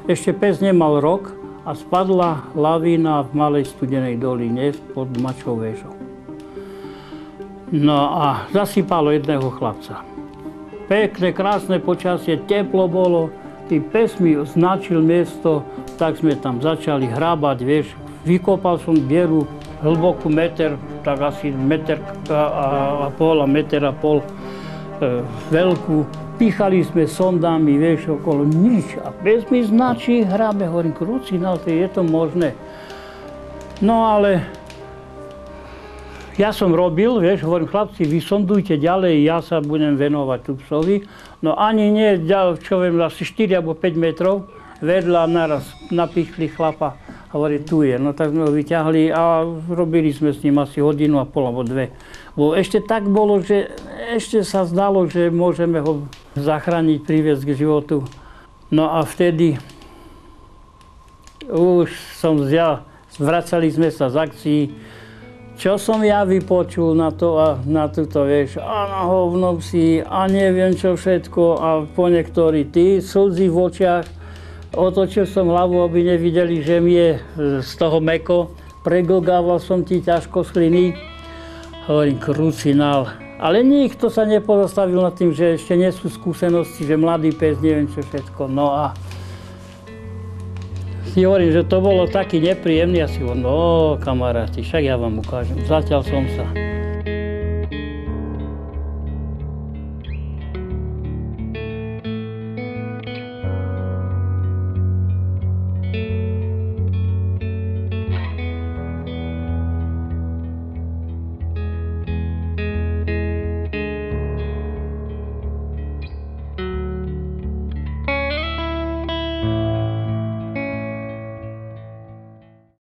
Ešte pes nemal rok a spadla lavína v Malej Studenej doline pod Mačou väžou. No a zasypalo jedného chlapca. Pekné, krásne počasie, teplo bolo, i pes mi značil miesto, tak sme tam začali hrábať, vieš. Vykopal som dieru hlbokú meter, tak asi meter a pol veľkú. Píchali sme sondami, vieš, okolo nič. A pes mi značí, hrábe, hovorím, krucinál, je to možné. No ale ja som robil, vieš, hovorím, chlapci, vy sondujte ďalej, ja sa budem venovať tu psovi. No ani nie, čo viem, asi 4 alebo 5 metrov, vedľa naraz napichli chlapa. Hovorí, tu je. No tak sme ho vyťahli a robili sme s ním asi 1,5 alebo 2. Bo ešte tak bolo, že ešte sa zdalo, že môžeme ho zachrániť, priviesť k životu. No a vtedy už som vracali sme sa z akcií. Čo som ja vypočul na to a na túto, vieš, a na hovno psi a neviem čo všetko a po niektorí slzy v očiach. Otočil som hlavu, aby nevideli, že mi je z toho mäko. Preglgával som ti ťažko sliny. Hovorím, krucinál. Ale nikto sa nepozastavil nad tým, že ešte nie sú skúsenosti, že mladý pes, neviem čo všetko. No a si hovorím, že to bolo taký nepríjemný. Ja si hovorím, no kamaráti, však ja vám ukážem. Zatiaľ som sa.